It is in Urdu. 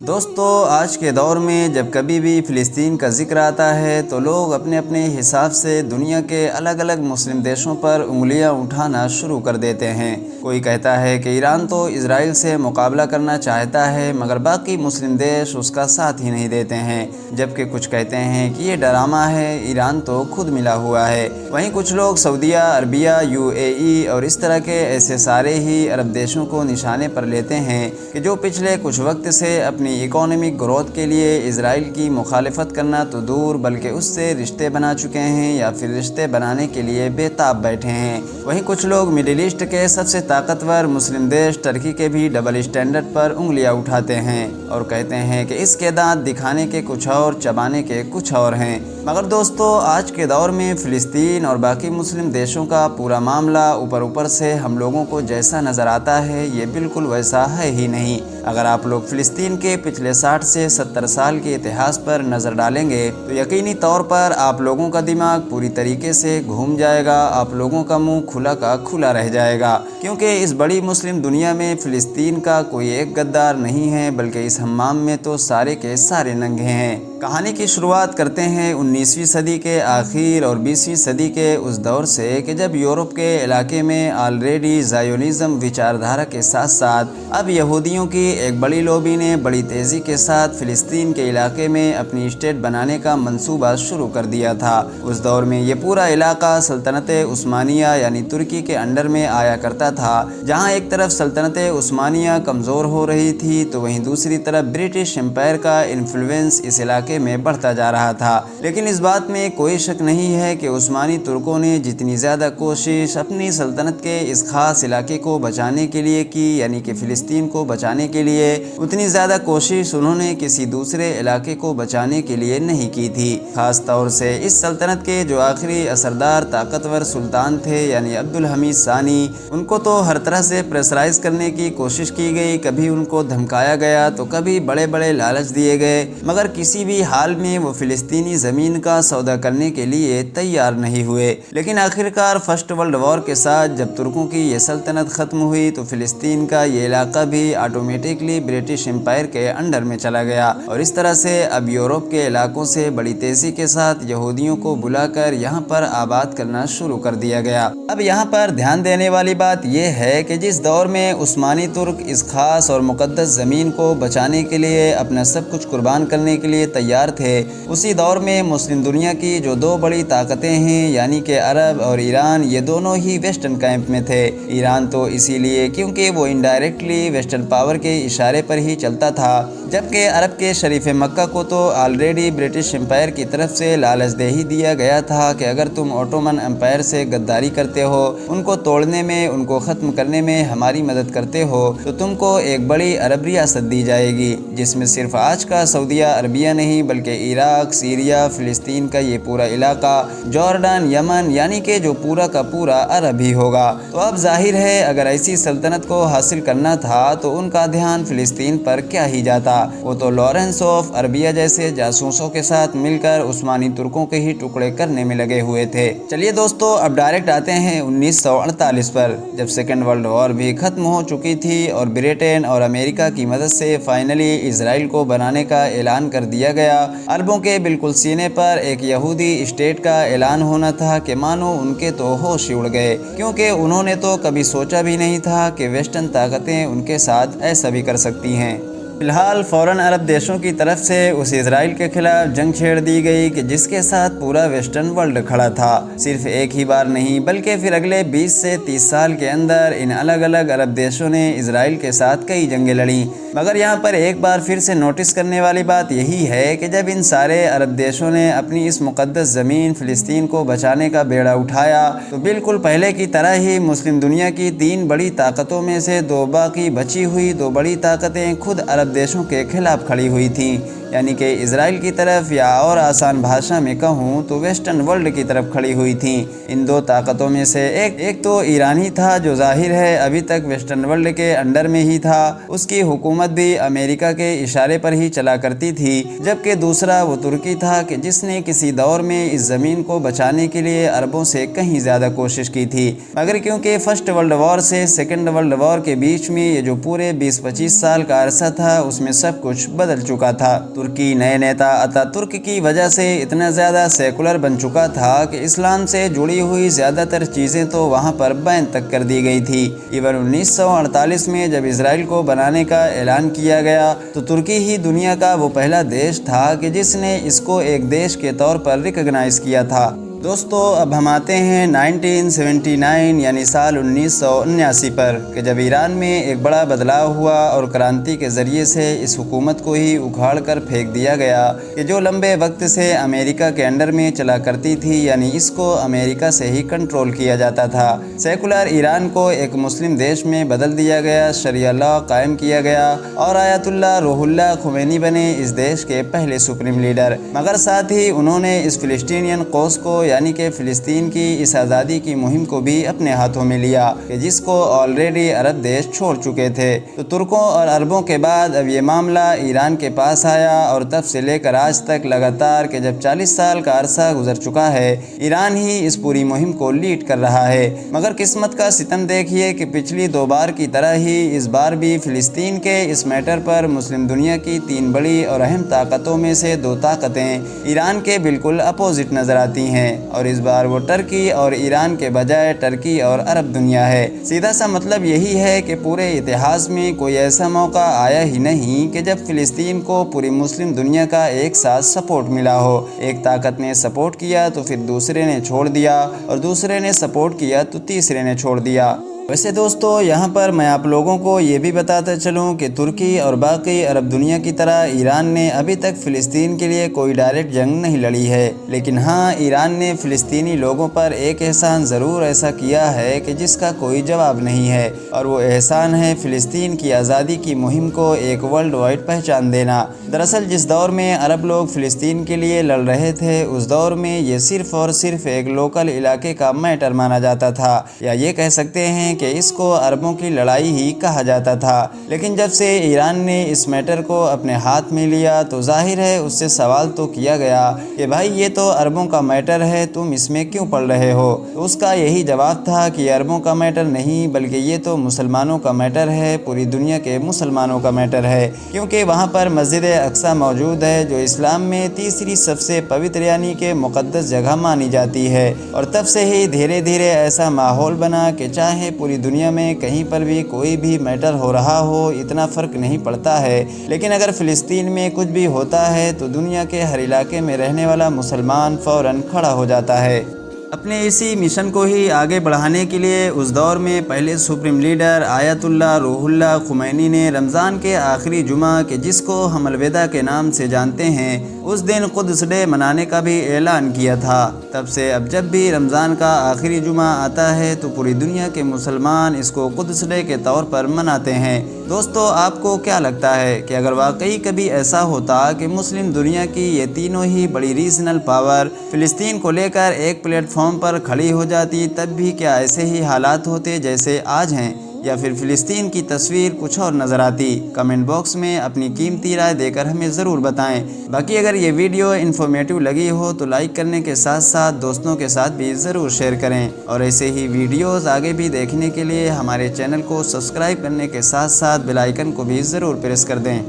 دوستو، آج کے دور میں جب کبھی بھی فلسطین کا ذکر آتا ہے تو لوگ اپنے اپنے حساب سے دنیا کے الگ الگ مسلم دیشوں پر انگلیاں اٹھانا شروع کر دیتے ہیں۔ کوئی کہتا ہے کہ ایران تو اسرائیل سے مقابلہ کرنا چاہتا ہے مگر باقی مسلم دیش اس کا ساتھ ہی نہیں دیتے ہیں، جبکہ کچھ کہتے ہیں کہ یہ ڈرامہ ہے، ایران تو خود ملا ہوا ہے۔ وہیں کچھ لوگ سعودیہ عربیہ، UAE اور اس طرح کے ایسے سارے ہی عرب دیشوں کو نشانے پر لیتے ہیں کہ جو پچھلے کچھ وقت سے اپنی اکنامک گروتھ کے لیے اسرائیل کی مخالفت کرنا تو دور بلکہ اس سے رشتے بنا چکے ہیں یا پھر رشتے بنانے کے لیے بے تاب بیٹھے ہیں۔ وہیں کچھ لوگ مڈل ایسٹ کے سب سے طاقتور مسلم دیش ترکی کے بھی ڈبل اسٹینڈرڈ پر انگلیاں اٹھاتے ہیں اور کہتے ہیں کہ اس کے دانت دکھانے کے کچھ اور، چبانے کے کچھ اور ہیں۔ مگر دوستو، آج کے دور میں فلسطین اور باقی مسلم دیشوں کا پورا معاملہ اوپر سے ہم لوگوں کو جیسا نظر آتا ہے یہ بالکل ویسا ہے ہی نہیں۔ اگر آپ لوگ فلسطین کے پچھلے 60 سے 70 سال کے اتہاس پر نظر ڈالیں گے تو یقینی طور پر آپ لوگوں کا دماغ پوری طریقے سے گھوم جائے گا، آپ لوگوں کا منہ کھلا کا کھلا رہ جائے گا، کیونکہ اس بڑی مسلم دنیا میں فلسطین کا کوئی ایک غدار نہیں ہے بلکہ اس حمام میں تو سارے کے سارے ننگے ہیں۔ کہانی کی شروعات کرتے ہیں 19ویں صدی کے آخر اور 20ویں صدی کے اس دور سے کہ جب یورپ کے علاقے میں آلریڈی زائونزم وچاردھارا کے ساتھ ساتھ اب یہودیوں کی ایک بڑی لوبی نے بڑی تیزی کے ساتھ فلسطین کے علاقے میں اپنی اسٹیٹ بنانے کا منصوبہ شروع کر دیا تھا۔ اس دور میں یہ پورا علاقہ سلطنت عثمانیہ یعنی ترکی کے انڈر میں آیا کرتا تھا۔ جہاں ایک طرف سلطنت عثمانیہ کمزور ہو رہی تھی تو وہیں دوسری طرف برٹش امپائر کا انفلوئنس اس علاقے میں بڑھتا جا رہا تھا۔ لیکن اس بات میں کوئی شک نہیں ہے کہ عثمانی ترکوں نے جتنی زیادہ کوشش اپنی سلطنت کے اس خاص علاقے کو بچانے کے لیے کی، یعنی کہ فلسطین کو بچانے کے لیے، اتنی زیادہ کوشش انہوں نے کسی دوسرے علاقے کو بچانے کے لیے نہیں کی تھی۔ خاص طور سے اس سلطنت کے جو آخری اثردار طاقتور سلطان تھے یعنی عبدالحمید ثانی، ان کو تو ہر طرح سے پریشرائز کرنے کی کوشش کی گئی، کبھی ان کو دھمکایا گیا تو کبھی بڑے بڑے لالچ دیے گئے، مگر کسی بھی حال میں وہ فلسطینی زمین کا سودا کرنے کے لیے تیار نہیں ہوئے۔ لیکن آخرکار فرسٹ ورلڈ وار کے ساتھ جب ترکوں کی یہ سلطنت ختم ہوئی تو فلسطین کا یہ علاقہ بھی آٹومیٹکلی برٹش امپائر کے انڈر میں چلا گیا، اور اس طرح سے اب یورپ کے علاقوں سے بڑی تیزی کے ساتھ یہودیوں کو بلا کر یہاں پر آباد کرنا شروع کر دیا گیا۔ اب یہاں پر دھیان دینے والی بات یہ ہے کہ جس دور میں عثمانی ترک اس خاص اور مقدس زمین کو بچانے کے لیے اپنا سب کچھ قربان کرنے کے لیے تیار تھے، اسی دور میں مسلم دنیا کی جو دو بڑی طاقتیں ہیں یعنی کہ عرب اور ایران، یہ دونوں ہی ویسٹرن کیمپ میں تھے۔ ایران تو اسی لیے کیونکہ وہ انڈائریکٹلی ویسٹرن پاور کے اشارے پر ہی چلتا تھا، جبکہ عرب کے شریف مکہ کو تو آلریڈی برٹش امپائر کی طرف سے لالچ دے ہی دیا گیا تھا کہ اگر تم اوٹومن امپائر سے غداری کرتے ہو، ان کو توڑنے میں، ان کو ختم کرنے میں ہماری مدد کرتے ہو تو تم کو ایک بڑی عرب ریاست دی جائے گی، جس میں صرف آج کا سعودیہ عربیہ نہیں بلکہ عراق، سیریا، فلسطین کا یہ پورا علاقہ، جارڈن، یمن، یعنی کہ جو پورا کا پورا عرب ہی ہوگا۔ تو اب ظاہر ہے اگر ایسی سلطنت کو حاصل کرنا تھا تو ان کا دھیان فلسطین پر کیا ہی جاتا، وہ تو لارنس آف عربیہ جیسے جاسوسوں کے ساتھ مل کر عثمانی ترکوں کے ہی ٹکڑے کرنے میں لگے ہوئے تھے۔ چلیے دوستو، اب ڈائریکٹ آتے ہیں 1948 پر، جب سیکنڈ ورلڈ وار بھی ختم ہو چکی تھی اور برٹن اور امریکہ کی مدد سے فائنلی اسرائیل کو بنانے کا اعلان کر دیا گیا۔ عربوں کے بالکل سینے پر ایک یہودی اسٹیٹ کا اعلان ہونا تھا کہ مانو ان کے تو ہوش ہی اڑ گئے، کیونکہ انہوں نے تو کبھی سوچا بھی نہیں تھا کہ ویسٹرن طاقتیں ان کے ساتھ ایسا بھی کر سکتی ہیں۔ فی الحال فوراً عرب دیشوں کی طرف سے اس اسرائیل کے خلاف جنگ چھیڑ دی گئی کہ جس کے ساتھ پورا ویسٹرن ورلڈ کھڑا تھا۔ صرف ایک ہی بار نہیں بلکہ پھر اگلے 20 سے 30 سال کے اندر ان الگ الگ عرب دیشوں نے اسرائیل کے ساتھ کئی جنگیں لڑیں۔ مگر یہاں پر ایک بار پھر سے نوٹس کرنے والی بات یہی ہے کہ جب ان سارے عرب دیشوں نے اپنی اس مقدس زمین فلسطین کو بچانے کا بیڑا اٹھایا تو بالکل پہلے کی طرح ہی مسلم دنیا کی 3 بڑی طاقتوں میں سے 2 باقی بچی ہوئی 2 بڑی طاقتیں خود عرب دیشوں کے خلاف کھڑی ہوئی تھیں۔ یعنی کہ اسرائیل کی طرف، یا اور آسان بھاشا میں کہوں تو ویسٹرن ورلڈ کی طرف کھڑی ہوئی تھیں۔ ان دو طاقتوں میں سے ایک تو ایران ہی تھا، جو ظاہر ہے ابھی تک ویسٹرن ورلڈ کے انڈر میں ہی تھا، اس کی حکومت بھی امریکہ کے اشارے پر ہی چلا کرتی تھی، جبکہ دوسرا وہ ترکی تھا کہ جس نے کسی دور میں اس زمین کو بچانے کے لیے عربوں سے کہیں زیادہ کوشش کی تھی، مگر کیونکہ فرسٹ ورلڈ وار سے سیکنڈ ورلڈ وار کے بیچ میں یہ جو پورے 20-25 سال کا عرصہ تھا، اس میں سب کچھ بدل چکا تھا۔ ترکی نئے نیتا اتا ترک کی وجہ سے اتنا زیادہ سیکولر بن چکا تھا کہ اسلام سے جڑی ہوئی زیادہ تر چیزیں تو وہاں پر بین تک کر دی گئی تھی۔ ایون 1948 میں جب اسرائیل کو بنانے کا اعلان کیا گیا تو ترکی ہی دنیا کا وہ پہلا دیش تھا کہ جس نے اس کو ایک دیش کے طور پر ریکگنائز کیا تھا۔ دوستو، اب ہم آتے ہیں 1979 یعنی سال 1979 پر، کہ جب ایران میں ایک بڑا بدلاؤ ہوا اور کرانتی کے ذریعے سے اس حکومت کو ہی اکھاڑ کر پھینک دیا گیا کہ جو لمبے وقت سے امریکہ کے انڈر میں چلا کرتی تھی، یعنی اس کو امریکہ سے ہی کنٹرول کیا جاتا تھا۔ سیکولر ایران کو ایک مسلم دیش میں بدل دیا گیا، شریعہ لاء قائم کیا گیا اور آیت اللہ روح اللہ خمینی بنے اس دیش کے پہلے سپریم لیڈر، مگر ساتھ ہی انہوں نے اس فلسطینین قوس کو یعنی کہ فلسطین کی اس آزادی کی مہم کو بھی اپنے ہاتھوں میں لیا کہ جس کو آلریڈی عرب دیش چھوڑ چکے تھے۔ تو ترکوں اور عربوں کے بعد اب یہ معاملہ ایران کے پاس آیا، اور تب سے لے کر آج تک لگاتار کہ جب 40 سال کا عرصہ گزر چکا ہے، ایران ہی اس پوری مہم کو لیڈ کر رہا ہے۔ مگر قسمت کا ستم دیکھیے کہ پچھلی دو بار کی طرح ہی اس بار بھی فلسطین کے اس میٹر پر مسلم دنیا کی 3 بڑی اور اہم طاقتوں میں سے 2 طاقتیں ایران کے بالکل اپوزٹ نظر آتی ہیں، اور اس بار وہ ترکی اور ایران کے بجائے ترکی اور عرب دنیا ہے۔ سیدھا سا مطلب یہی ہے کہ پورے اتہاس میں کوئی ایسا موقع آیا ہی نہیں کہ جب فلسطین کو پوری مسلم دنیا کا ایک ساتھ سپورٹ ملا ہو۔ ایک طاقت نے سپورٹ کیا تو پھر دوسرے نے چھوڑ دیا، اور دوسرے نے سپورٹ کیا تو تیسرے نے چھوڑ دیا۔ ویسے دوستو، یہاں پر میں آپ لوگوں کو یہ بھی بتاتا چلوں کہ ترکی اور باقی عرب دنیا کی طرح ایران نے ابھی تک فلسطین کے لیے کوئی ڈائریکٹ جنگ نہیں لڑی ہے، لیکن ہاں، ایران نے فلسطینی لوگوں پر ایک احسان ضرور ایسا کیا ہے کہ جس کا کوئی جواب نہیں ہے، اور وہ احسان ہے فلسطین کی آزادی کی مہم کو ایک ورلڈ وائڈ پہچان دینا۔ دراصل جس دور میں عرب لوگ فلسطین کے لیے لڑ رہے تھے، اس دور میں یہ صرف اور صرف ایک لوکل علاقے کا میٹر مانا جاتا تھا، یا یہ کہہ سکتے ہیں کہ اس کو عربوں کی لڑائی ہی کہا جاتا تھا۔ لیکن جب سے ایران نے اس میٹر کو اپنے ہاتھ میں لیا تو ظاہر ہے اس سے سوال تو کیا گیا کہ بھائی یہ تو عربوں کا میٹر ہے، تم اس میں کیوں پڑ رہے ہو؟ تو اس کا یہی جواب تھا کہ یہ عربوں کا میٹر نہیں، بلکہ یہ تو مسلمانوں کا میٹر ہے، پوری دنیا کے مسلمانوں کا میٹر ہے، کیونکہ وہاں پر مسجد اقصی موجود ہے، جو اسلام میں تیسری سب سے پوتر یعنی کہ مقدس جگہ مانی جاتی ہے۔ اور تب سے ہی دھیرے دھیرے ایسا ماحول بنا کہ چاہے پوری دنیا میں کہیں پر بھی کوئی بھی میٹر ہو رہا ہو، اتنا فرق نہیں پڑتا ہے، لیکن اگر فلسطین میں کچھ بھی ہوتا ہے تو دنیا کے ہر علاقے میں رہنے والا مسلمان فوراً کھڑا ہو جاتا ہے۔ اپنے اسی مشن کو ہی آگے بڑھانے کے لیے اس دور میں پہلے سپریم لیڈر آیت اللہ روح اللہ خمینی نے رمضان کے آخری جمعہ کہ جس کو ہم الوداع کے نام سے جانتے ہیں، اس دن قدس ڈے منانے کا بھی اعلان کیا تھا۔ تب سے اب جب بھی رمضان کا آخری جمعہ آتا ہے تو پوری دنیا کے مسلمان اس کو قدس ڈے کے طور پر مناتے ہیں۔ دوستو، آپ کو کیا لگتا ہے کہ اگر واقعی کبھی ایسا ہوتا کہ مسلم دنیا کی یہ تینوں ہی بڑی ریجنل پاور فلسطین کو لے کر ایک پلیٹ فارم پر کھڑی ہو جاتی، تب بھی کیا ایسے ہی حالات ہوتے جیسے آج ہیں، یا پھر فلسطین کی تصویر کچھ اور نظر آتی؟ کمنٹ باکس میں اپنی قیمتی رائے دے کر ہمیں ضرور بتائیں۔ باقی اگر یہ ویڈیو انفارمیٹیو لگی ہو تو لائک کرنے کے ساتھ ساتھ دوستوں کے ساتھ بھی ضرور شیئر کریں، اور ایسے ہی ویڈیوز آگے بھی دیکھنے کے لیے ہمارے چینل کو سبسکرائب کرنے کے ساتھ ساتھ بیل آئیکن کو بھی ضرور پریس کر دیں۔